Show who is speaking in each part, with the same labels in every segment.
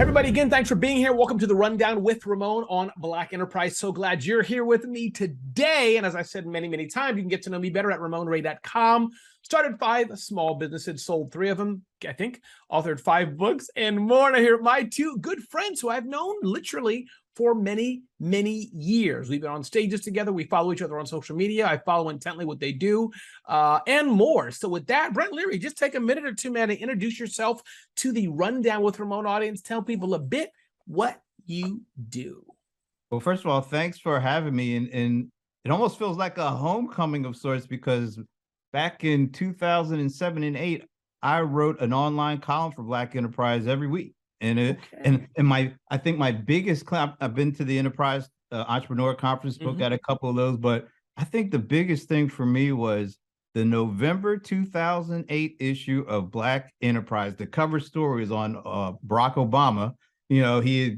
Speaker 1: Everybody, again, thanks for being here. Welcome to the Rundown with Ramon on Black Enterprise. So glad you're here with me today. And as I said many, many times, you can get to know me better at RamonRay.com. Started 5 small businesses, sold 3 of them, I think, authored 5 books and more. And I hear my 2 good friends who I've known literally for many, many years. We've been on stages together. We follow each other on social media. I follow intently what they do and more. So with that, Brent Leary, just take a minute or two, man, to introduce yourself to the Rundown with Ramon audience. Tell people a bit what you do.
Speaker 2: Well, first of all, thanks for having me. And it almost feels like a homecoming of sorts, because back in 2007 and 8, I wrote an online column for Black Enterprise every week. And I think my biggest claim, I've been to the Enterprise Entrepreneur Conference, spoke at a couple of those, but I think the biggest thing for me was the November 2008 issue of Black Enterprise. The cover story is on Barack Obama. You know, we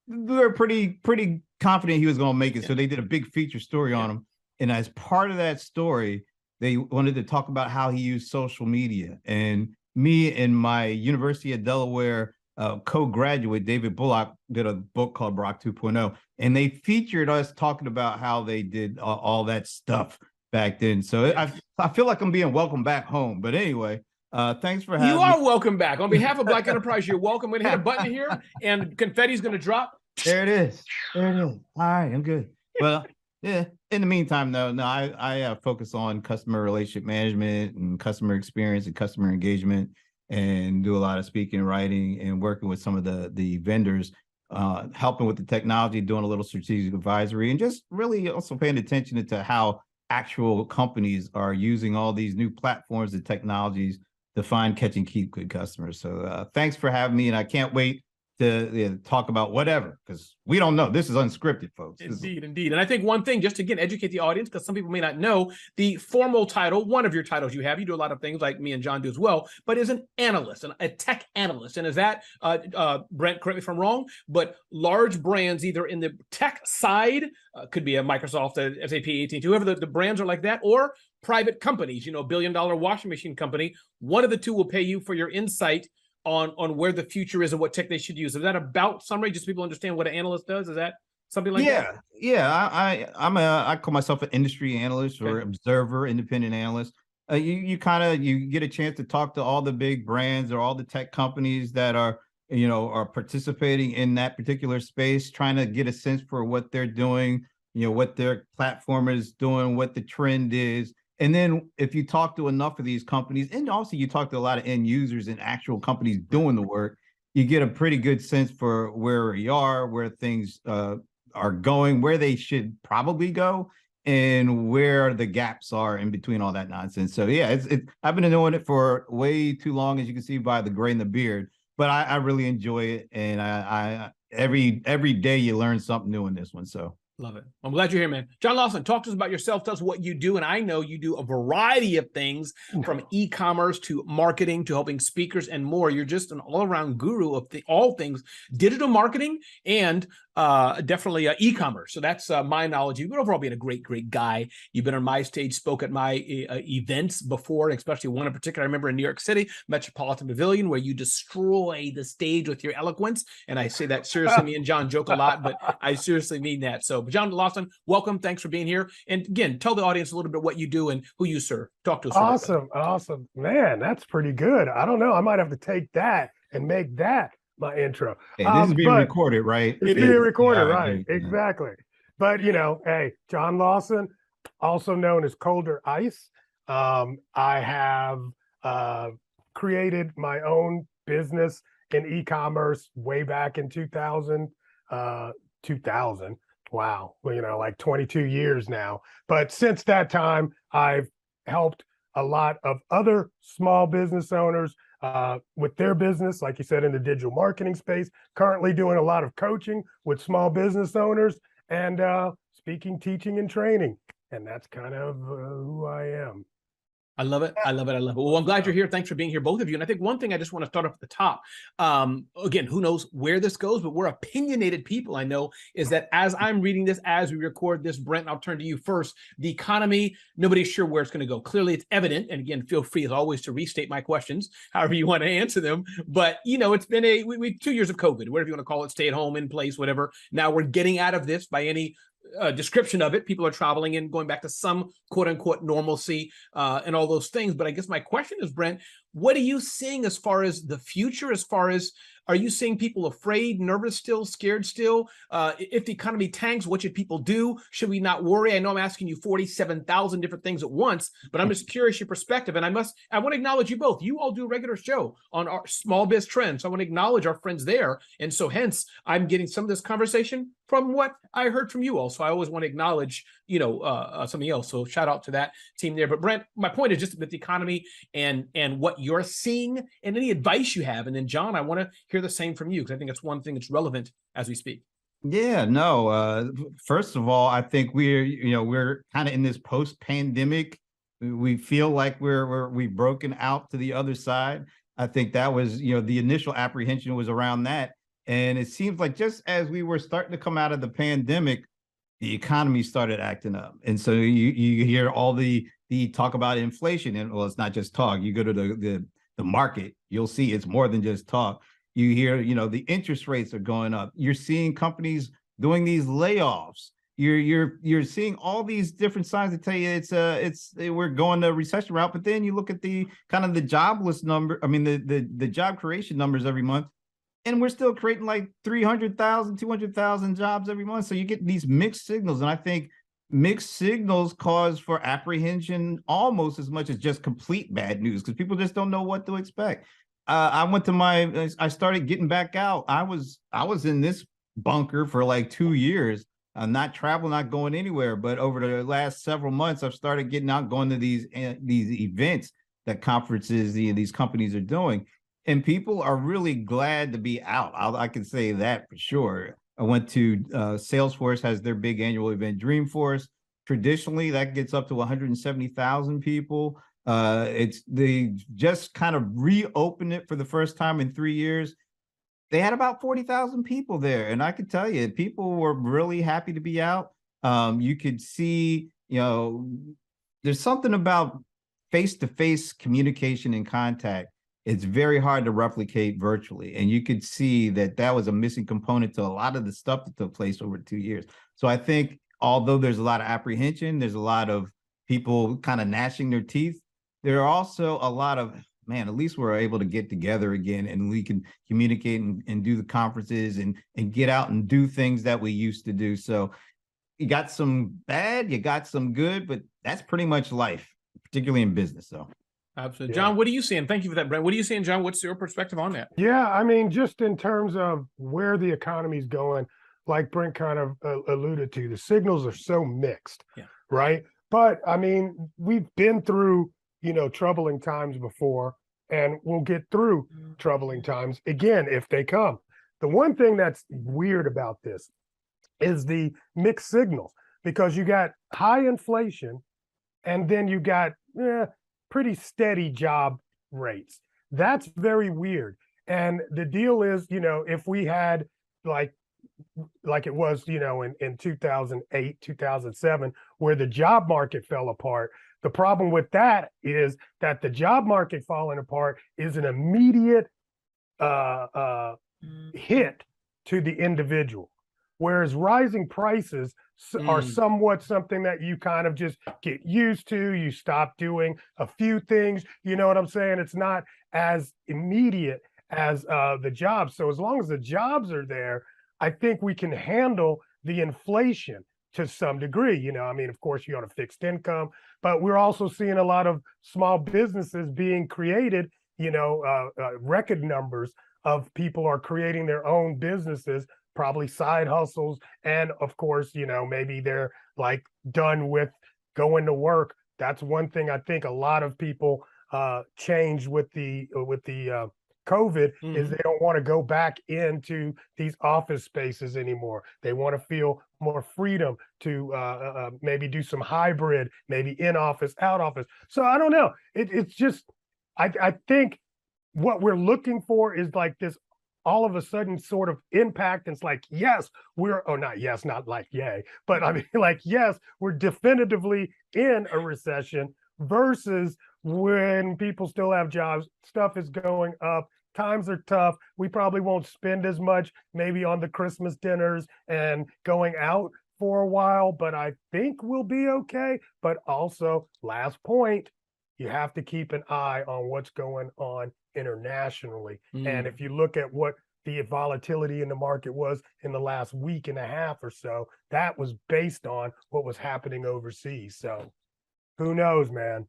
Speaker 2: were pretty confident he was going to make it, so they did a big feature story on him. And as part of that story, they wanted to talk about how he used social media. And me and my University of Delaware co-graduate, David Bullock, did a book called Barack 2.0, and they featured us talking about how they did all that stuff back then. So I feel like I'm being welcomed back home. But anyway, thanks for having me.
Speaker 1: You are welcome back. On behalf of Black Enterprise, you're welcome. We're going to hit a button here, and confetti's going to drop.
Speaker 2: There it is. There it is. All right, I'm good. Well, yeah. In the meantime, though, no, I focus on customer relationship management and customer experience and customer engagement, and do a lot of speaking, writing, and working with some of the vendors, helping with the technology, doing a little strategic advisory, and just really also paying attention to how actual companies are using all these new platforms and technologies to find, catch, and keep good customers. So thanks for having me, and I can't wait to talk about whatever, because we don't know. This is unscripted, folks.
Speaker 1: Indeed. And I think one thing, just to again educate the audience, because some people may not know, the formal title, one of your titles you do a lot of things like me and John do as well, but is an analyst, a tech analyst. And is that, Brent, correct me if I'm wrong, but large brands either in the tech side, could be a Microsoft, a SAP, AT&T, whoever the brands are like that, or private companies, $1 billion washing machine company. One of the two will pay you for your insight on where the future is and what tech they should use. Is that about summary, just so people understand what an analyst does? Is that something like that?
Speaker 2: Yeah. I call myself an industry analyst or observer, independent analyst. You get a chance to talk to all the big brands or all the tech companies that are participating in that particular space, trying to get a sense for what they're doing, what their platform is doing, what the trend is. And then if you talk to enough of these companies, and also you talk to a lot of end users and actual companies doing the work, you get a pretty good sense for where we are, where things are going, where they should probably go, and where the gaps are in between all that nonsense. So yeah, I've been doing it for way too long, as you can see by the gray in the beard, but I really enjoy it. And I every day you learn something new in this one. So.
Speaker 1: Love it. I'm glad you're here, man. John Lawson, talk to us about yourself. Tell us what you do. And I know you do a variety of things, from e-commerce to marketing to helping speakers and more. You're just an all-around guru of all things digital marketing and definitely e-commerce. So that's my knowledge. You've been overall being a great, great guy. You've been on my stage, spoke at my events before, especially one in particular. I remember in New York City, Metropolitan Pavilion, where you destroy the stage with your eloquence. And I say that seriously. Me and John joke a lot, but I seriously mean that. So John Lawson, welcome. Thanks for being here. And again, tell the audience a little bit what you do and who you serve. Talk to us.
Speaker 3: Awesome. Man, that's pretty good. I don't know. I might have to take that and make that my intro.
Speaker 2: Hey, this is being recorded, right?
Speaker 3: It's being recorded, right? Exactly. But, hey, John Lawson, also known as Colder Ice. I have created my own business in e-commerce way back in 2000. Wow, like 22 years now. But since that time, I've helped a lot of other small business owners with their business, like you said, in the digital marketing space. Currently doing a lot of coaching with small business owners and speaking, teaching, and training. And that's kind of who I am.
Speaker 1: I love it. I love it. I love it. Well, I'm glad you're here. Thanks for being here, both of you. And I think one thing I just want to start off at the top. Again, who knows where this goes, but we're opinionated people. I know is that as I'm reading this, as we record this, Brent, I'll turn to you first. The economy, nobody's sure where it's going to go. Clearly, it's evident. And again, feel free as always to restate my questions, however you want to answer them. But it's been we 2 years of COVID, whatever you want to call it, stay at home, in place, whatever. Now we're getting out of this by any description of it. People are traveling and going back to some quote unquote normalcy and all those things. But I guess my question is, Brent, what are you seeing as far as the future? As far as, are you seeing people afraid, nervous still, scared still? If the economy tanks, what should people do? Should we not worry? I know I'm asking you 47,000 different things at once, but I'm just curious your perspective. And I want to acknowledge you both. You all do a regular show on our small biz trends. So I want to acknowledge our friends there. And so hence I'm getting some of this conversation from what I heard from you all. So I always want to acknowledge, something else. So shout out to that team there. But Brent, my point is just with the economy and what you're seeing and any advice you have. And then John, I want to hear the same from you, because I think it's one thing that's relevant as we speak.
Speaker 2: Yeah, no. First of all, I think we're kind of in this post-pandemic. We feel like we've broken out to the other side. I think that was, the initial apprehension was around that. And it seems like just as we were starting to come out of the pandemic, the economy started acting up. And so you hear all the talk about inflation, and well, it's not just talk. You go to the market, you'll see it's more than just talk. You hear, the interest rates are going up. You're seeing companies doing these layoffs. You're seeing all these different signs that tell you we're going the recession route. But then you look at the kind of the jobless number. I mean, the job creation numbers every month, and we're still creating like 300,000, 200,000 jobs every month. So you get these mixed signals, and I think mixed signals cause for apprehension almost as much as just complete bad news, because people just don't know what to expect. I started getting back out. I was in this bunker for like 2 years, not traveling, not going anywhere. But over the last several months, I've started getting out, going to these events that conferences, these companies are doing. And people are really glad to be out. I can say that for sure. I went to Salesforce has their big annual event, Dreamforce. Traditionally, that gets up to 170,000 people. They just kind of reopened it for the first time in 3 years. They had about 40,000 people there. And I could tell you, people were really happy to be out. You could see, there's something about face-to-face communication and contact. It's very hard to replicate virtually. And you could see that was a missing component to a lot of the stuff that took place over 2 years. So I think although there's a lot of apprehension, there's a lot of people kind of gnashing their teeth, there are also a lot of, man, at least we're able to get together again and we can communicate and do the conferences and get out and do things that we used to do. So you got some bad, you got some good, but that's pretty much life, particularly in business. So.
Speaker 1: Absolutely. John, what are you seeing? Thank you for that, Brent. What are you seeing, John? What's your perspective on that?
Speaker 3: Yeah, I mean, just in terms of where the economy's going, like Brent kind of alluded to, the signals are so mixed, right? But I mean, we've been through, troubling times before, and we'll get through troubling times again if they come. The one thing that's weird about this is the mixed signals, because you got high inflation and then you got pretty steady job rates. That's very weird. And the deal is, if we had like it was, in 2008, 2007, where the job market fell apart, the problem with that is that the job market falling apart is an immediate hit to the individual. Whereas rising prices are somewhat something that you kind of just get used to. You stop doing a few things. You know what I'm saying? It's not as immediate as the jobs. So as long as the jobs are there, I think we can handle the inflation to some degree. I mean, of course, you got a fixed income, but we're also seeing a lot of small businesses being created. Record numbers of people are creating their own businesses, probably side hustles. And of course, maybe they're like done with going to work. That's one thing I think a lot of people changed with the COVID is they don't want to go back into these office spaces anymore. They want to feel more freedom to maybe do some hybrid, maybe in office, out office. So I don't know. It's just, I think what we're looking for is like this all of a sudden sort of impact. And it's like, yes, not yes, not like yay, but I mean, like, yes, we're definitively in a recession versus when people still have jobs, stuff is going up. Times are tough. We probably won't spend as much maybe on the Christmas dinners and going out for a while, but I think we'll be okay. But also, last point, you have to keep an eye on what's going on internationally. And if you look at what the volatility in the market was in the last week and a half or so, that was based on what was happening overseas. So who knows, man?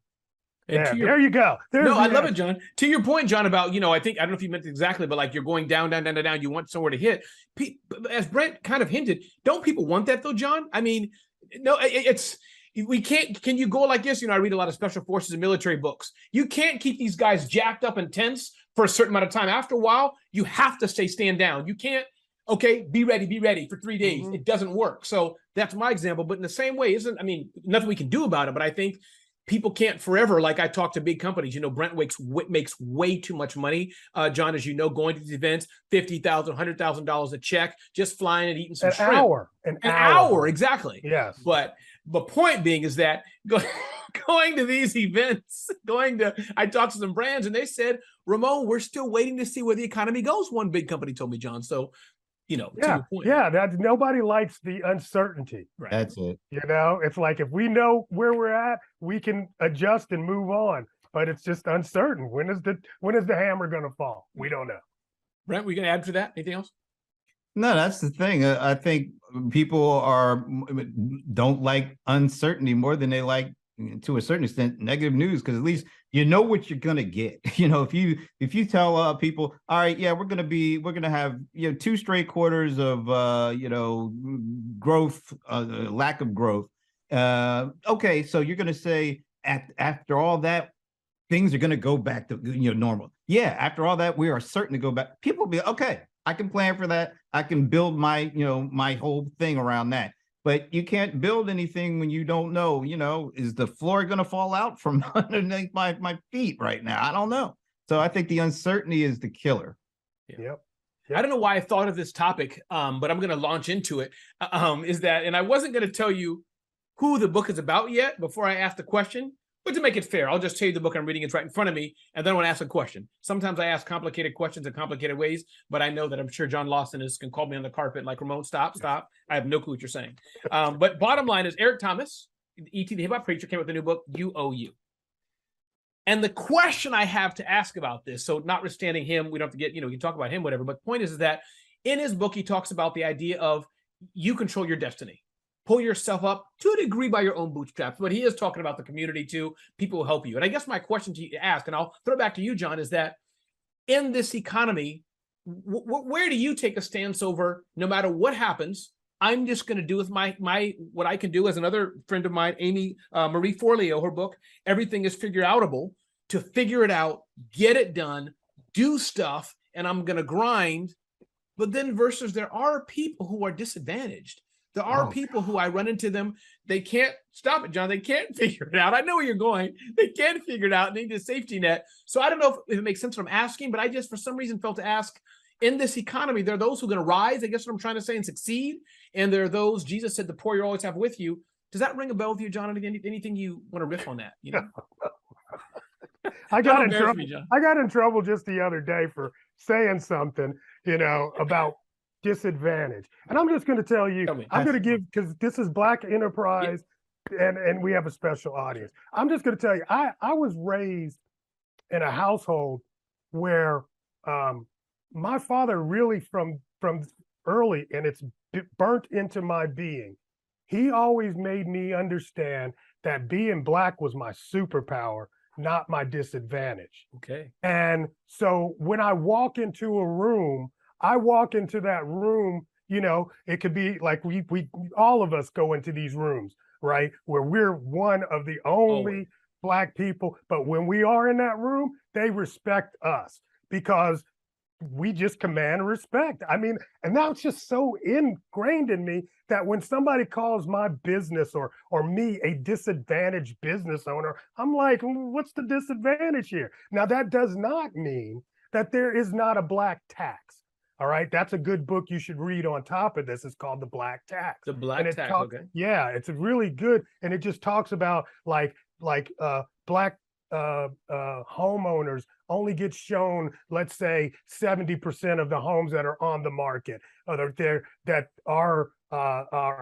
Speaker 3: There you go.
Speaker 1: No, I love it, John. To your point, John, about, I don't know if you meant exactly, but like you're going down, down, down, down, down. You want somewhere to hit. As Brent kind of hinted, don't people want that though, John? I mean, no, we can't. Can you go like this? I read a lot of special forces and military books. You can't keep these guys jacked up and tense for a certain amount of time. After a while, you have to stand down. You can't, okay, be ready for 3 days. It doesn't work. So that's my example. But in the same way, nothing we can do about it, but I think people can't forever. Like I talk to big companies, Brent makes way too much money. John, as you know, going to these events, $50,000, $100,000 a check, just flying and eating some shrimp.
Speaker 3: An
Speaker 1: hour, exactly.
Speaker 3: Yes.
Speaker 1: But the point being is that going to these events, I talked to some brands and they said, Ramon, we're still waiting to see where the economy goes. One big company told me, John. So, to your point.
Speaker 3: That nobody likes the uncertainty.
Speaker 1: Right.
Speaker 2: That's it.
Speaker 3: It's like if we know where we're at, we can adjust and move on. But it's just uncertain. When is the hammer going to fall? We don't know.
Speaker 1: Brent, were you going to add to that? Anything else?
Speaker 2: No, that's the thing. I think people don't like uncertainty more than they like, to a certain extent, negative news, because at least you know what you're gonna get. If you tell people, all right, yeah, we're gonna have 2 straight quarters of growth, lack of growth. Okay, so you're gonna say after all that, things are gonna go back to normal. Yeah, after all that, we are certain to go back. People will be okay. I can plan for that. I can build my my whole thing around that. But you can't build anything when you don't know, is the floor going to fall out from underneath my feet right now? I don't know. So I think the uncertainty is the killer.
Speaker 3: Yep.
Speaker 1: I don't know why I thought of this topic, but I'm going to launch into it. And I wasn't going to tell you who the book is about yet before I ask the question. But to make it fair, I'll just tell you the book I'm reading. It's right in front of me, and then I want to ask a question. Sometimes I ask complicated questions in complicated ways, but I know that I'm sure John Lawson can call me on the carpet like, Ramon, stop. I have no clue what you're saying. But bottom line is Eric Thomas, E.T. the Hip Hop Preacher, came with a new book, You Owe You. And the question I have to ask about this, so notwithstanding him, we don't have to get, we can talk about him, whatever, but the point is that in his book, he talks about the idea of you control your destiny. Pull yourself up to a degree by your own bootstraps, but he is talking about the community too. People will help you. And I guess my question to you ask, and I'll throw it back to you, John, is that in this economy, where do you take a stance over no matter what happens? I'm just going to do with my what I can do. As another friend of mine, Amy Marie Forleo, her book, Everything is Figure Outable, to figure it out, get it done, do stuff, and I'm going to grind. But then versus there are people who are disadvantaged. There are people who I run into them. They can't stop it, John. They can't figure it out. I know where you're going. They can't figure it out. They need a safety net. So I don't know if it makes sense what I'm asking, but I just, for some reason, felt to ask, in this economy, there are those who are going to rise, I guess what I'm trying to say, and succeed. And there are those, Jesus said, the poor you always have with you. Does that ring a bell with you, John? Anything you want to riff on that?
Speaker 3: I got in trouble. I got in trouble just the other day for saying something, about disadvantage. And I'm just going to tell you, I'm going to give, because this is Black Enterprise and we have a special audience. I'm just going to tell you, I was raised in a household where my father really from early, and it's burnt into my being, he always made me understand that being Black was my superpower, not my disadvantage.
Speaker 1: Okay.
Speaker 3: And so when I walk into a room, I walk into that room, it could be like we all of us go into these rooms, right? Where we're one of the only Black people. But when we are in that room, they respect us because we just command respect. I mean, and now it's just so ingrained in me that when somebody calls my business or me a disadvantaged business owner, I'm like, what's the disadvantage here? Now, that does not mean that there is not a black tax. All right, that's a good book you should read on top of this. It's called The Black Tax.
Speaker 1: The black tax, okay.
Speaker 3: Yeah, it's really good, and it just talks about like black homeowners only get shown, let's say, 70% of the homes that are on the market, that our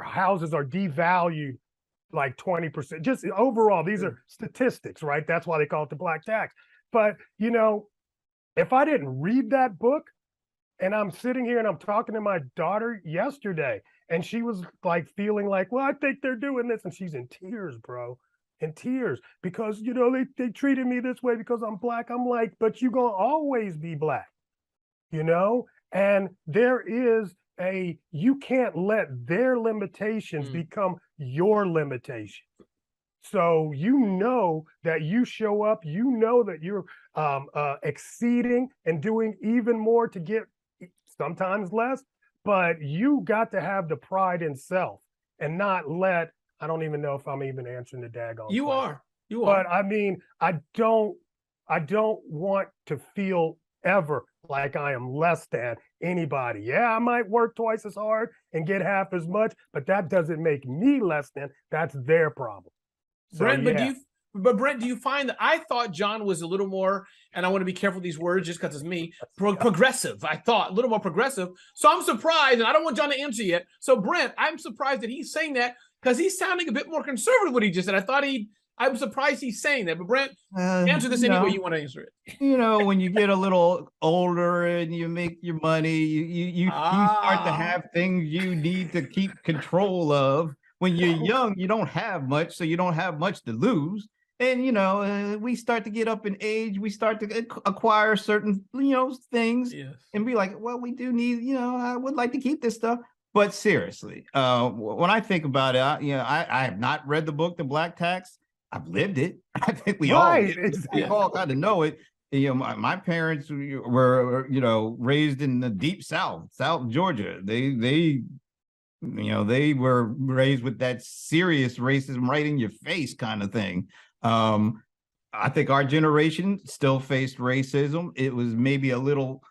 Speaker 3: houses are devalued like 20%. Just overall, these are statistics, right? That's why they call it the black tax. But you know, if I didn't read that book, and I'm sitting here and I'm talking to my daughter yesterday, and she was like feeling like, well, I think they're doing this, and she's in tears, bro. In tears, because you know they treated me this way because I'm black. I'm like, but you're gonna always be black, you know? And there is you can't let their limitations become your limitation. So you know that you show up, you know that you're exceeding and doing even more to get sometimes less, but you got to have the pride in self and not let, I don't even know if I'm even answering the daggone
Speaker 1: You
Speaker 3: question.
Speaker 1: are. You are.
Speaker 3: But I mean, I don't want to feel ever like I am less than anybody. Yeah, I might work twice as hard and get half as much, but that doesn't make me less than. That's their problem. So,
Speaker 1: Brent,
Speaker 3: yeah.
Speaker 1: but Brent, do you find that I thought John was a little more, and I want to be careful with these words just because it's me, progressive. I thought a little more progressive. So I'm surprised, and I don't want John to answer yet. So Brent, I'm surprised that he's saying that because he's sounding a bit more conservative what he just said. I'm surprised he's saying that. But Brent, answer this any way you want to answer it.
Speaker 2: You know, when you get a little older and you make your money, you start to have things you need to keep control of. When you're young, you don't have much, so you don't have much to lose. And, you know, we start to get up in age, we start to acquire certain, you know, things and be like, well, we do need, you know, I would like to keep this stuff. But seriously, when I think about it, I have not read the book, The Black Tax. I've lived it. I think we all kind of know it. You know, my parents were, you know, raised in the deep South Georgia. They were raised with that serious racism right in your face kind of thing. I think our generation still faced racism. It was maybe a little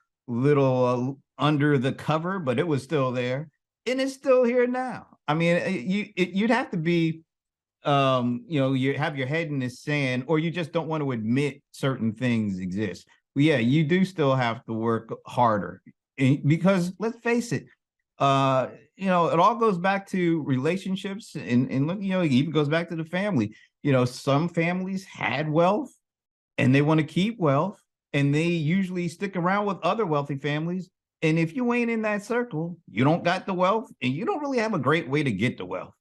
Speaker 2: under the cover, but it was still there, and it's still here now. I mean, you'd have to be, you know, you have your head in the sand, or you just don't want to admit certain things exist. But yeah, you do still have to work harder because let's face it, you know, it all goes back to relationships and you know, it even goes back to the family. You know, some families had wealth and they want to keep wealth, and they usually stick around with other wealthy families. And if you ain't in that circle, you don't got the wealth, and you don't really have a great way to get the wealth.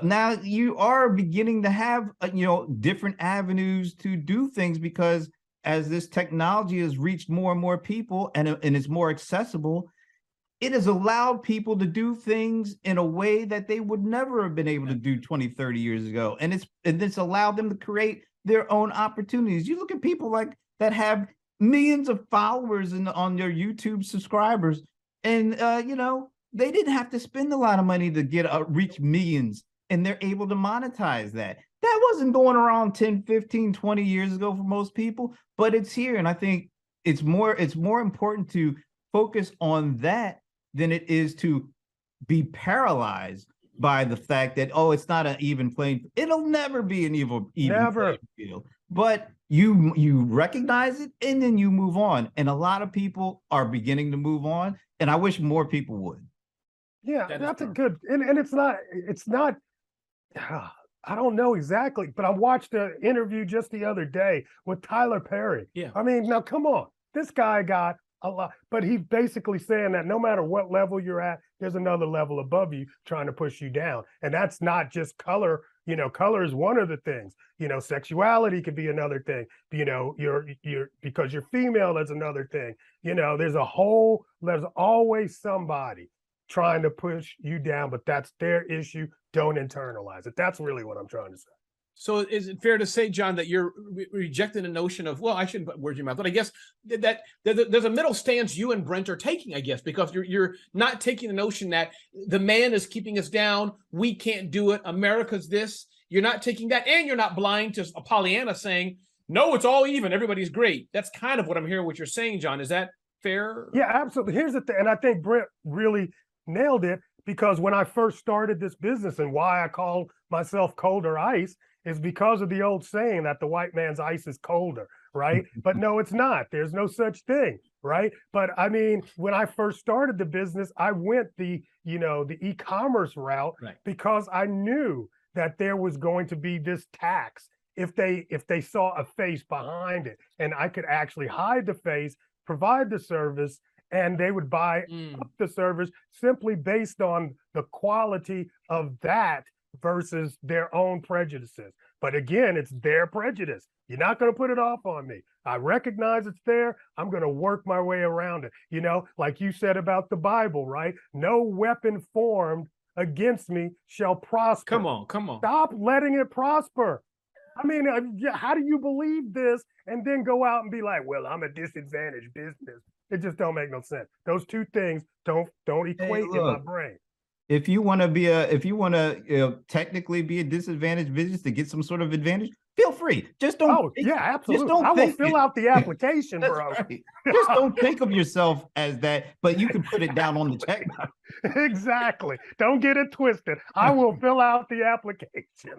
Speaker 2: Now you are beginning to have, you know, different avenues to do things, because as this technology has reached more and more people and it's more accessible, it has allowed people to do things in a way that they would never have been able to do 20, 30 years ago. And it's allowed them to create their own opportunities. You look at people like that have millions of followers on their YouTube subscribers, and you know, they didn't have to spend a lot of money to reach millions, and they're able to monetize that. That wasn't going around 10, 15, 20 years ago for most people, but it's here. And I think it's more important to focus on that than it is to be paralyzed by the fact that, oh, it's not an even playing. It'll never be an even playing field. But you recognize it, and then you move on. And a lot of people are beginning to move on, and I wish more people would.
Speaker 3: Yeah, that's a good, and it's not. I don't know exactly, but I watched an interview just the other day with Tyler Perry.
Speaker 1: Yeah.
Speaker 3: I mean, now come on, this guy got a lot, but he's basically saying that no matter what level you're at, there's another level above you trying to push you down. And that's not just color. You know, color is one of the things. You know, sexuality could be another thing. You know, you're because you're female, that's another thing. You know, there's always somebody trying to push you down, but that's their issue. Don't internalize it. That's really what I'm trying to say.
Speaker 1: So is it fair to say, John, that you're rejecting the notion of, well, I shouldn't put words in your mouth, but I guess that there's a middle stance you and Brent are taking, I guess, because you're not taking the notion that the man is keeping us down, we can't do it, America's this. You're not taking that, and you're not blind to a Pollyanna saying, no, it's all even, everybody's great. That's kind of what I'm hearing what you're saying, John. Is that fair?
Speaker 3: Yeah, absolutely. Here's the thing, and I think Brent really nailed it, because when I first started this business, and why I call myself Colder Ice, is because of the old saying that the white man's ice is colder, right? But no, it's not. There's no such thing, right? But I mean, when I first started the business, I went the e-commerce route,
Speaker 1: right,
Speaker 3: because I knew that there was going to be this tax if they saw a face behind it, and I could actually hide the face, provide the service, and they would buy up the service simply based on the quality of that versus their own prejudices. But again, it's their prejudice. You're not going to put it off on me. I recognize it's there. I'm going to work my way around it. You know, like you said about the Bible, right? No weapon formed against me shall prosper.
Speaker 1: Come on.
Speaker 3: Stop letting it prosper. I mean, how do you believe this and then go out and be like, well, I'm a disadvantaged business? It just don't make no sense. Those two things don't equate in my brain.
Speaker 2: If you want to technically be a disadvantaged business to get some sort of advantage, feel free. Just don't.
Speaker 3: Oh, yeah, absolutely. I will fill out the application, bro.
Speaker 2: Right. Just don't think of yourself as that, but you can put it down on the check.
Speaker 3: Exactly. Don't get it twisted. I will fill out the application.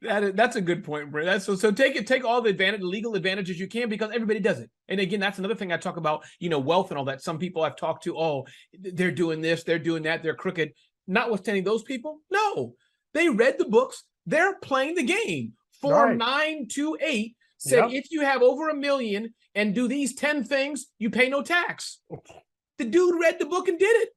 Speaker 1: That's a good point, Brent. So take all the legal advantages you can, because everybody does it. And again, that's another thing I talk about, wealth and all that. Some people I've talked to, oh, they're doing this, they're doing that, they're crooked. Notwithstanding those people, no, they read the books, they're playing the game. 4928 said, if you have over $1 million and do these 10 things, you pay no tax. The dude read the book and did it.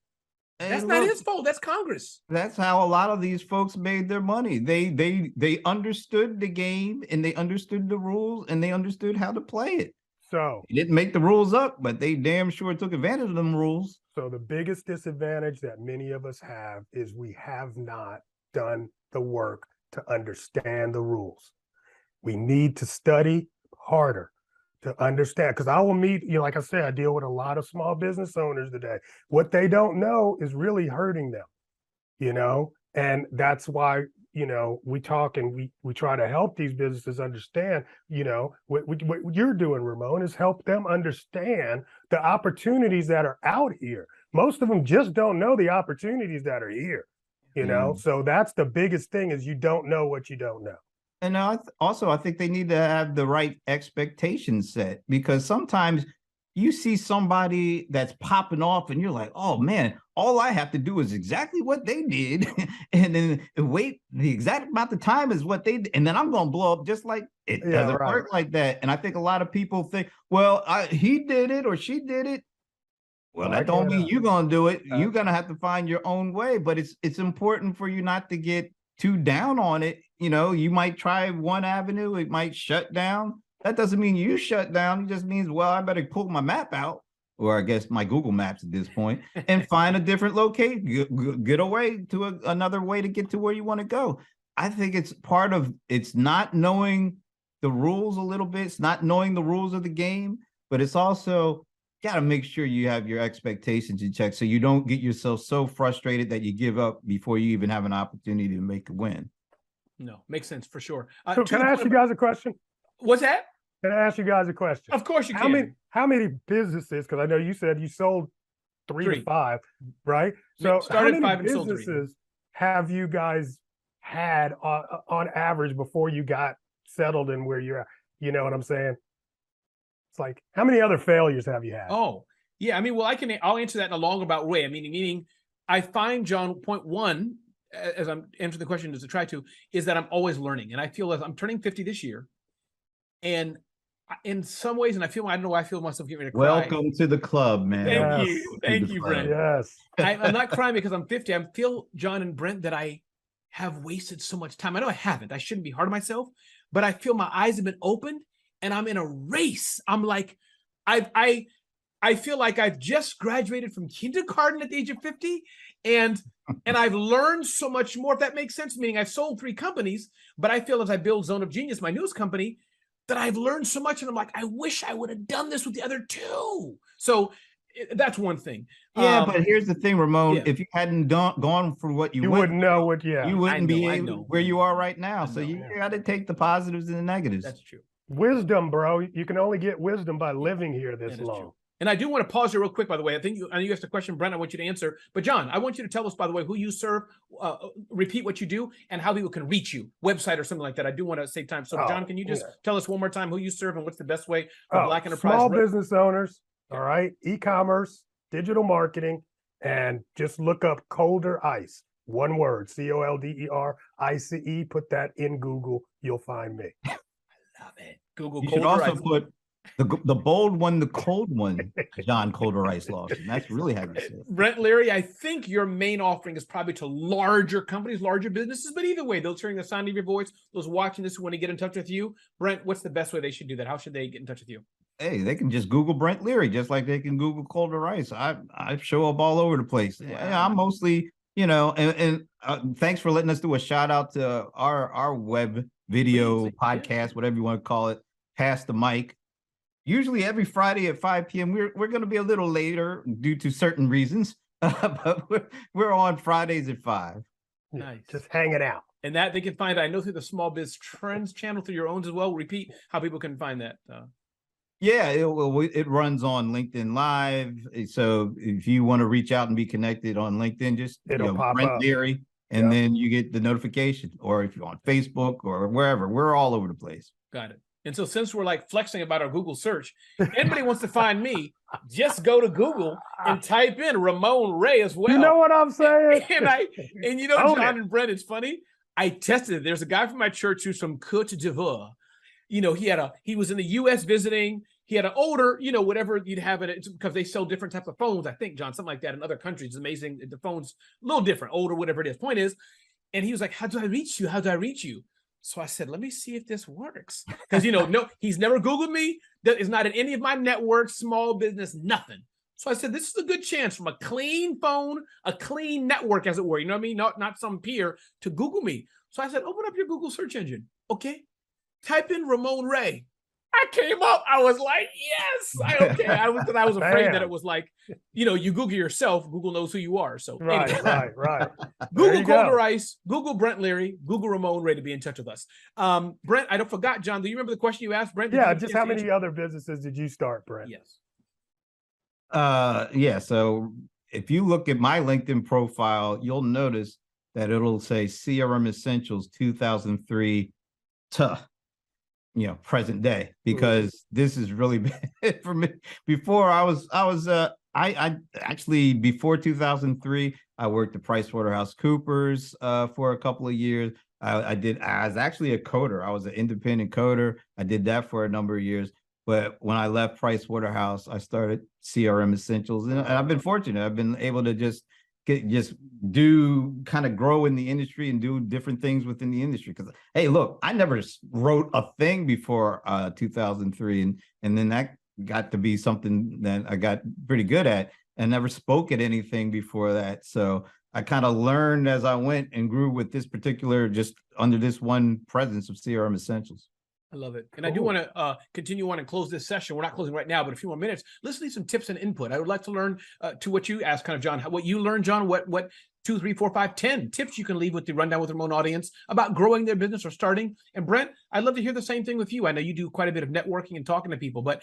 Speaker 1: That's not his fault. That's Congress.
Speaker 2: That's how a lot of these folks made their money. They understood the game, and they understood the rules, and they understood how to play it.
Speaker 3: So
Speaker 2: they didn't make the rules up, but they damn sure took advantage of them rules.
Speaker 3: So the biggest disadvantage that many of us have is we have not done the work to understand the rules. We need to study harder to understand, because I will meet, like I said, I deal with a lot of small business owners today. What they don't know is really hurting them, and that's why, we talk and we try to help these businesses understand, what you're doing, Ramon, is help them understand the opportunities that are out here. Most of them just don't know the opportunities that are here, so that's the biggest thing, is you don't know what you don't know.
Speaker 2: And also, I think they need to have the right expectations set, because sometimes you see somebody that's popping off and you're like, oh man, all I have to do is exactly what they did and then wait the exact amount of time is what they did, and then I'm going to blow up just like it. Doesn't work like that. And I think a lot of people think, well, he did it or she did it. Well, that don't mean you're going to do it. You're going to have to find your own way, but it's important for you not to get too down on it. You might try one avenue, it might shut down. That doesn't mean you shut down. It just means, well, I better pull my map out, or I guess my Google Maps at this point, and find a different location, get away to another way to get to where you want to go. I think it's not knowing the rules a little bit. It's not knowing the rules of the game, but it's also got to make sure you have your expectations in check, so you don't get yourself so frustrated that you give up before you even have an opportunity to make a win.
Speaker 1: No, makes sense for sure.
Speaker 3: So can I ask you guys a question?
Speaker 1: What's that?
Speaker 3: Can I ask you guys a question?
Speaker 1: Of course you can.
Speaker 3: How many businesses, because I know you said you sold three to five, right? So
Speaker 1: started
Speaker 3: how many
Speaker 1: 5 and sold 3.
Speaker 3: businesses have you guys had on average before you got settled in where you're at? You know what I'm saying? It's like, how many other failures have you had?
Speaker 1: Oh, yeah. I mean, well, I'll answer that in a longer way. I meaning I find, John, point one, as I'm answering the question as I try to, is that I'm always learning. And I feel as I'm turning 50 this year. And in some ways, and I don't know why I feel myself getting ready to cry.
Speaker 2: Welcome to the club, man.
Speaker 1: Thank you, Brent.
Speaker 3: Yes.
Speaker 1: I'm not crying because I'm 50. I feel, John and Brent, that I have wasted so much time. I know I haven't. I shouldn't be hard on myself, but I feel my eyes have been opened and I'm in a race. I'm like, I feel like I've just graduated from kindergarten at the age of 50, and And I've learned so much more, if that makes sense, meaning I've sold 3 companies, but I feel as I build Zone of Genius, my newest company, that I've learned so much. And I'm like, I wish I would have done this with the other 2. So that's one thing.
Speaker 2: Yeah, but here's the thing, Ramon.
Speaker 1: Yeah.
Speaker 2: If you hadn't gone for what you went
Speaker 3: wouldn't know what,
Speaker 2: you wouldn't be able where you are right now.
Speaker 1: I
Speaker 2: So
Speaker 1: know.
Speaker 2: you got to take the positives and the negatives.
Speaker 1: That's true.
Speaker 3: Wisdom, bro. You can only get wisdom by living here this long.
Speaker 1: True. And I do want to pause here real quick, by the way. I know you asked a question, Brent, I want you to answer. But John, I want you to tell us, by the way, who you serve, repeat what you do, and how people can reach you, website or something like that. I do want to save time. So John, can you just tell us one more time who you serve and what's the best way for Black enterprise?
Speaker 3: Small business owners, all right, e-commerce, digital marketing, and just look up Colder Ice. One word, COLDERICE. Put that in Google. You'll find me.
Speaker 1: I love it. Google
Speaker 2: you should
Speaker 1: Colder
Speaker 2: also
Speaker 1: Ice.
Speaker 2: put the bold one, the cold one, John Colder Ice Lawson. That's really how you say it.
Speaker 1: Brent Leary, I think your main offering is probably to larger companies, larger businesses, but either way, those hearing the sound of your voice, those watching this who want to get in touch with you, Brent, what's the best way they should do that? How should they get in touch with you?
Speaker 2: Hey, they can just Google Brent Leary, just like they can Google Colder Ice. I show up all over the place. Wow. Yeah, I'm mostly, and thanks for letting us do a shout out to our web video podcast, whatever you want to call it, Pass the Mic. Usually every Friday at 5 p.m. We're going to be a little later due to certain reasons, but we're on Fridays at 5.
Speaker 1: Nice,
Speaker 3: just hanging out.
Speaker 1: And that they can find, I know, through the Small Biz Trends channel, through your own as well. Repeat how people can find that.
Speaker 2: Yeah, it runs on LinkedIn Live. So if you want to reach out and be connected on LinkedIn, just
Speaker 3: pop
Speaker 2: Brent
Speaker 3: up.
Speaker 2: Leary, and then you get the notification. Or if you're on Facebook or wherever, we're all over the place.
Speaker 1: Got it. And so since we're like flexing about our Google search, if anybody wants to find me, just go to Google and type in Ramon Ray as well.
Speaker 3: You know what I'm saying?
Speaker 1: And you know, John and Brent, it's funny. I tested it. There's a guy from my church who's from Côte d'Ivoire. He was in the US visiting. He had an older, whatever you'd have it, because they sell different types of phones, I think, John, something like that in other countries. It's amazing. The phone's a little different, older, whatever it is. Point is, and he was like, how do I reach you? How do I reach you? So I said, let me see if this works. Because, no, he's never Googled me. That is not in any of my networks, small business, nothing. So I said, this is a good chance from a clean phone, a clean network, as it were. You know what I mean? Not some peer to Google me. So I said, open up your Google search engine. Okay. Type in Ramon Ray. I came up. I was like, yes. I was afraid that it was like, you Google yourself, Google knows who you are. So
Speaker 3: right.
Speaker 1: Google Colder Ice, Google Brent Leary, Google Ramon Ray to be in touch with us. Brent, I forgot, John, do you remember the question you asked, Brent?
Speaker 3: Yeah, just how many other businesses did you start, Brent?
Speaker 1: Yes.
Speaker 2: Yeah. So if you look at my LinkedIn profile, you'll notice that it'll say CRM Essentials 2003 to present day, because this is really bad for me. Before I actually, before 2003, I worked at PricewaterhouseCoopers for a couple of years. I was actually a coder. I was an independent coder. I did that for a number of years. But when I left Pricewaterhouse, I started CRM Essentials, and I've been fortunate. I've been able to just grow in the industry and do different things within the industry. Because, hey, look, I never wrote a thing before 2003, and then that got to be something that I got pretty good at, and never spoke at anything before that. So I kind of learned as I went and grew with this particular, just under this one presence of CRM Essentials.
Speaker 1: I love it. And I do want to continue on and close this session. We're not closing right now, but a few more minutes. Let's leave some tips and input. I would like to learn to what you asked, kind of, John, what you learned, John, what 2, 3, 4, 5, 10 tips you can leave with the Rundown with Ramon audience about growing their business or starting. And Brent, I'd love to hear the same thing with you. I know you do quite a bit of networking and talking to people, but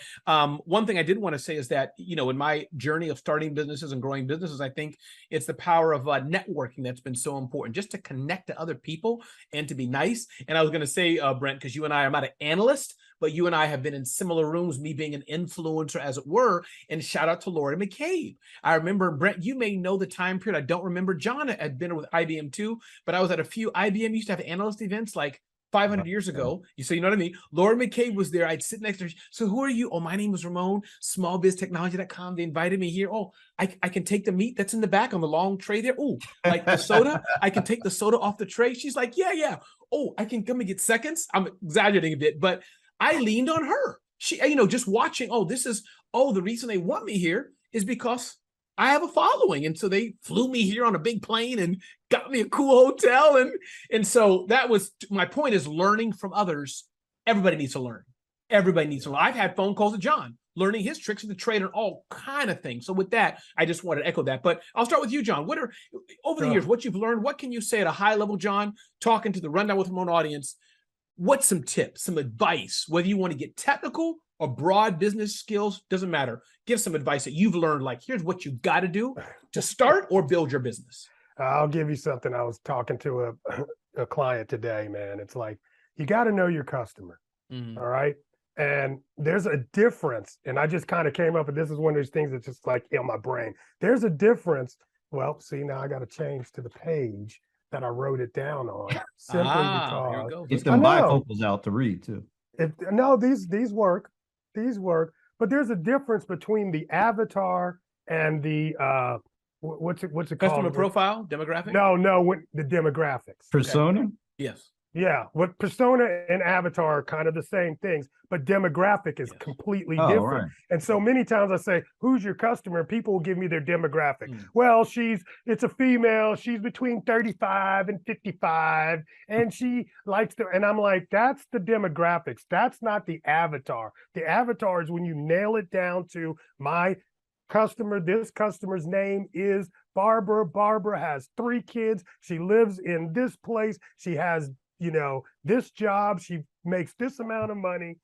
Speaker 1: one thing I did want to say is that, in my journey of starting businesses and growing businesses, I think it's the power of networking that's been so important, just to connect to other people and to be nice. And I was going to say, Brent, because you and I are not an analyst, but you and I have been in similar rooms, me being an influencer, as it were, and shout out to Laura McCabe. I remember, Brent, you may know the time period. I don't remember. John had been with IBM too, but I was at a few, IBM used to have analyst events like 500 years ago. You know what I mean? Laura McCabe was there. I'd sit next to her. So who are you? Oh, my name is Ramon, smallbiztechnology.com. They invited me here. Oh, I can take the meat that's in the back on the long tray there. Oh, like the soda. I can take the soda off the tray. She's like, yeah. Oh, I can come and get seconds. I'm exaggerating a bit, but I leaned on her. She, just watching, the reason they want me here is because I have a following. And so they flew me here on a big plane and got me a cool hotel. And so that was my point, is learning from others. Everybody needs to learn. Everybody needs to learn. I've had phone calls to John, learning his tricks of the trade and all kind of things. So with that, I just wanted to echo that. But I'll start with you, John. What are, over the years, what you've learned, what can you say at a high level, John, talking to the Rundown with Ramon audience? What's some tips, some advice, whether you want to get technical or broad business skills, doesn't matter. Give some advice that you've learned, like here's what you've got to do to start or build your business.
Speaker 3: I'll give you something. I was talking to a client today, man. It's like, you got to know your customer. All right. And there's a difference. And I just kind of came up with, this is one of those things that's just like in my brain. There's a difference. Well, see, now I got to change to the page that I wrote it down on, simply because
Speaker 2: get them bifocals out to read too.
Speaker 3: No, these work. These work. But there's a difference between the avatar and the what's it called?
Speaker 1: Customer profile, demographic?
Speaker 3: No, the demographics.
Speaker 2: Persona?
Speaker 3: Okay.
Speaker 1: Yes.
Speaker 3: Yeah, what persona and avatar are kind of the same things, but demographic is completely different. Right. And so many times I say, who's your customer? People will give me their demographic. Well, it's a female, she's between 35 and 55, and she likes to, and I'm like, that's the demographics. That's not the avatar. The avatar is when you nail it down to my customer. This customer's name is Barbara. Barbara has 3 kids. She lives in this place. She has this job, she makes this amount of money,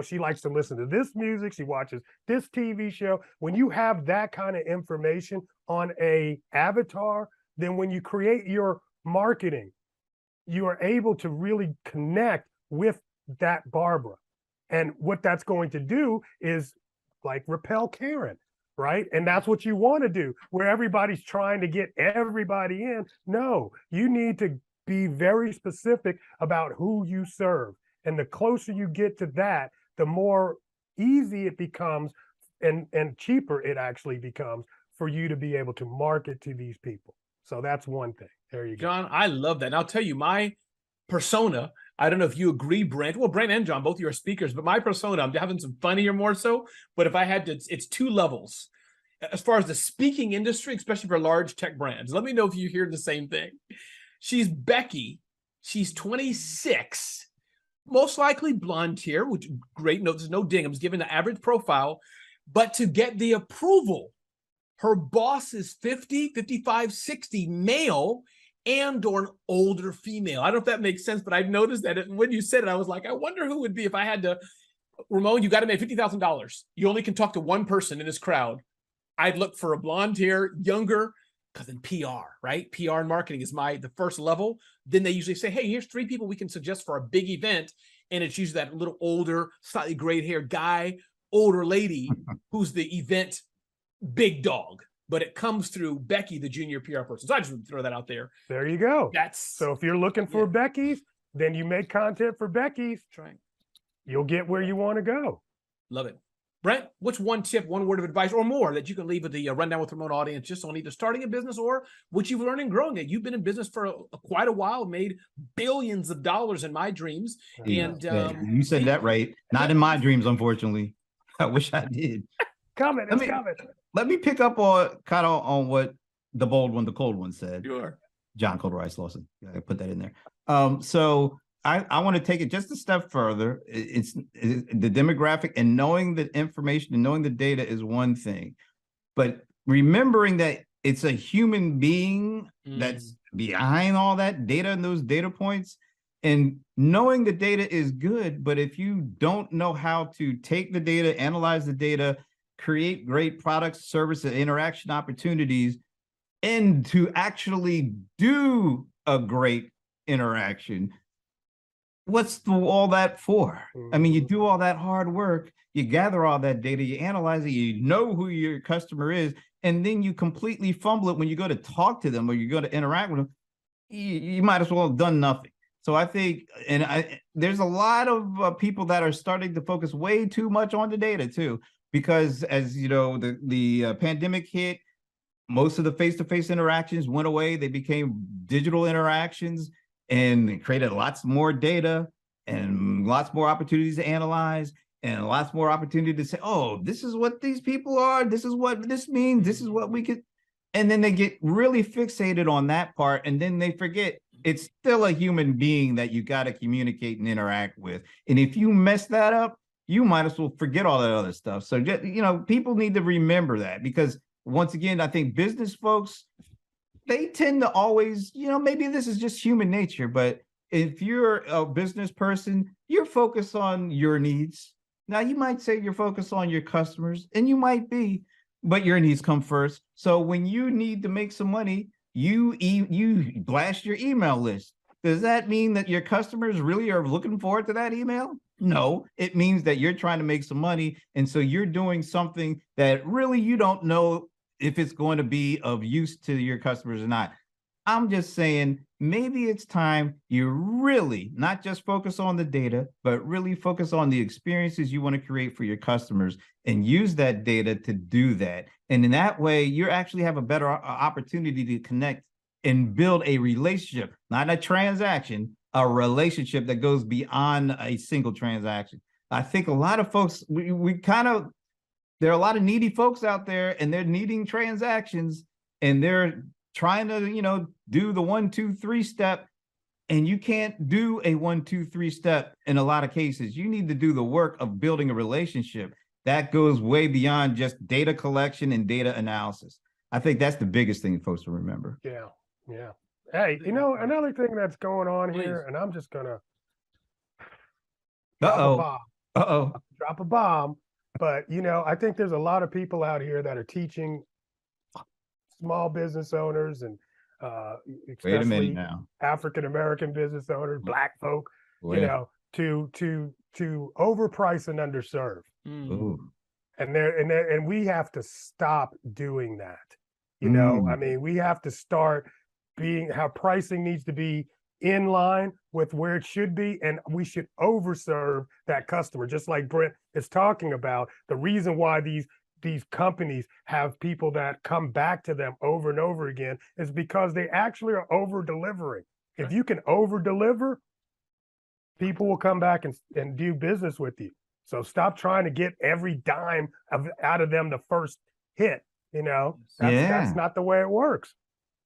Speaker 3: she likes to listen to this music, she watches this TV show. When you have that kind of information on a avatar, then when you create your marketing, you are able to really connect with that Barbara. And what that's going to do is like repel Karen, right? And that's what you want to do, where everybody's trying to get everybody in. No, you need to be very specific about who you serve. And the closer you get to that, the more easy it becomes and cheaper it actually becomes for you to be able to market to these people. So that's one thing. There you go.
Speaker 1: John, I love that. And I'll tell you, my persona, I don't know if you agree, Brent. Well, Brent and John, both of you are speakers, but my persona, I'm having some fun here more so. But if I had to, it's 2 levels. As far as the speaking industry, especially for large tech brands, let me know if you hear the same thing. She's Becky. She's 26, most likely blonde hair, which great. No, there's no ding. I'm just giving the average profile. But to get the approval, her boss is 50, 55, 60, male, and or an older female. I don't know if that makes sense, but I've noticed that when you said it, I was like, I wonder who would be if I had to. Ramon, you got to make $50,000. You only can talk to one person in this crowd. I'd look for a blonde hair, younger, because in PR, right? PR and marketing is the first level. Then they usually say, hey, here's 3 people we can suggest for a big event. And it's usually that little older, slightly gray haired guy, older lady who's the event big dog. But it comes through Becky, the junior PR person. So I just want to throw that out there.
Speaker 3: There you go. So if you're looking for Becky's, then you make content for Becky's. You'll get where you want to go.
Speaker 1: Love it. Brent, what's one tip, one word of advice or more that you can leave with the Rundown with Ramon audience just on either starting a business or what you've learned and growing it? You've been in business for quite a while, made billions of dollars in my dreams. And
Speaker 2: you said that right. Not in my dreams, unfortunately. I wish I did.
Speaker 3: Coming.
Speaker 2: Let me pick up on what the bold one, the cold one said.
Speaker 1: Sure.
Speaker 2: John Cold Rice Lawson. I put that in there. So I want to take it just a step further. It's the demographic, and knowing the information and knowing the data is one thing, but remembering that it's a human being that's behind all that data and those data points, and knowing the data is good, but if you don't know how to take the data, analyze the data, create great products, services, and interaction opportunities, and to actually do a great interaction, what's all that for? I mean, you do all that hard work, you gather all that data, you analyze it, you know who your customer is, and then you completely fumble it when you go to talk to them or you go to interact with them. You might as well have done nothing. So I think, there's a lot of people that are starting to focus way too much on the data too, because as you know, the pandemic hit, most of the face-to-face interactions went away. They became digital interactions, and it created lots more data and lots more opportunities to analyze. and lots more opportunity to say, oh, this is what these people are. This is what this means. This is what we could. And then they get really fixated on that part. And then they forget it's still a human being that you got to communicate and interact with. And if you mess that up, you might as well forget all that other stuff. So, just, people need to remember that, because once again, I think business folks, they tend to always, maybe this is just human nature, but if you're a business person, you're focused on your needs. Now, you might say you're focused on your customers, and you might be, but your needs come first. So when you need to make some money, you blast your email list. Does that mean that your customers really are looking forward to that email? No, it means that you're trying to make some money. And so you're doing something that really you don't know if it's going to be of use to your customers or not. I'm just saying, maybe it's time you really not just focus on the data, but really focus on the experiences you want to create for your customers and use that data to do that. And in that way, you actually have a better opportunity to connect and build a relationship, not a transaction, a relationship that goes beyond a single transaction. I think a lot of folks, there are a lot of needy folks out there, and they're needing transactions, and they're trying to, do the 1, 2, 3 step, and you can't do a 1, 2, 3 step in a lot of cases. You need to do the work of building a relationship that goes way beyond just data collection and data analysis. I think that's the biggest thing folks to remember.
Speaker 3: Yeah. Yeah. Hey, another thing that's going on here, and I'm just gonna drop a bomb. But I think there's a lot of people out here that are teaching small business owners and especially African American business owners, Black folk, to overprice and underserve. And we have to stop doing that. I mean, we have to start how pricing needs to be in line with where it should be, and we should overserve that customer, just like Brent is talking about. The reason why these companies have people that come back to them over and over again is because they actually are over delivering. If you can over deliver, people will come back and do business with you. So stop trying to get every dime out of them the first hit. That's not the way it works.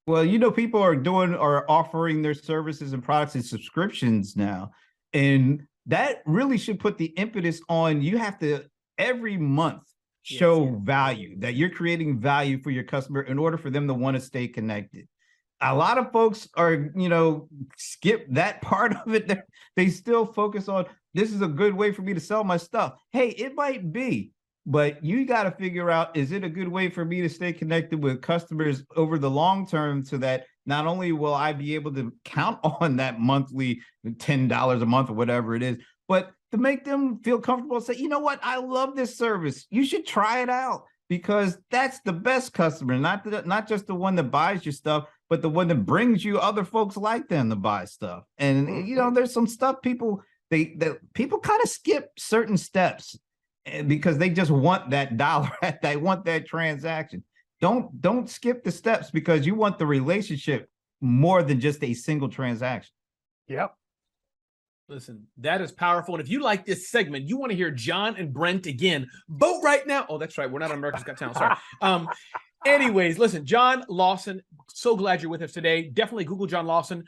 Speaker 2: Well, people are offering their services and products and subscriptions now. And that really should put the impetus on, you have to every month show value, that you're creating value for your customer in order for them to want to stay connected. A lot of folks are, skip that part of it. They still focus on, this is a good way for me to sell my stuff. Hey, it might be, but you got to figure out, is it a good way for me to stay connected with customers over the long term, so that not only will I be able to count on that monthly $10 a month or whatever it is, but to make them feel comfortable and say, you know what, I love this service. You should try it out, because that's the best customer, not just the one that buys your stuff, but the one that brings you other folks like them to buy stuff. And, there's some stuff people kind of skip certain steps because they just want that dollar, they want that transaction. Don't skip the steps, because you want the relationship more than just a single transaction.
Speaker 3: Yep.
Speaker 1: Listen, that is powerful. And if you like this segment, you want to hear John and Brent again, vote right now. Oh, that's right. We're not on America's Got Talent. Sorry. Anyways, listen, John Lawson, so glad you're with us today. Definitely Google John Lawson,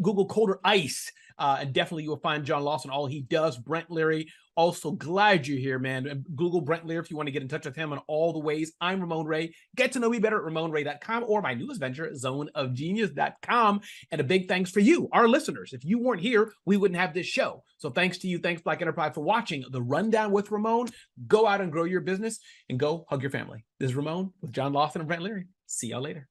Speaker 1: Google Colder Ice, and definitely you will find John Lawson, all he does. Brent Leary, also glad you're here, man. And Google Brent Leary if you want to get in touch with him in all the ways. I'm Ramon Ray. Get to know me better at RamonRay.com or my newest venture, zoneofgenius.com. And a big thanks for you, our listeners. If you weren't here, we wouldn't have this show. So thanks to you. Thanks, Black Enterprise, for watching The Rundown with Ramon. Go out and grow your business and go hug your family. This is Ramon with John Lawson and Brent Leary. See y'all later.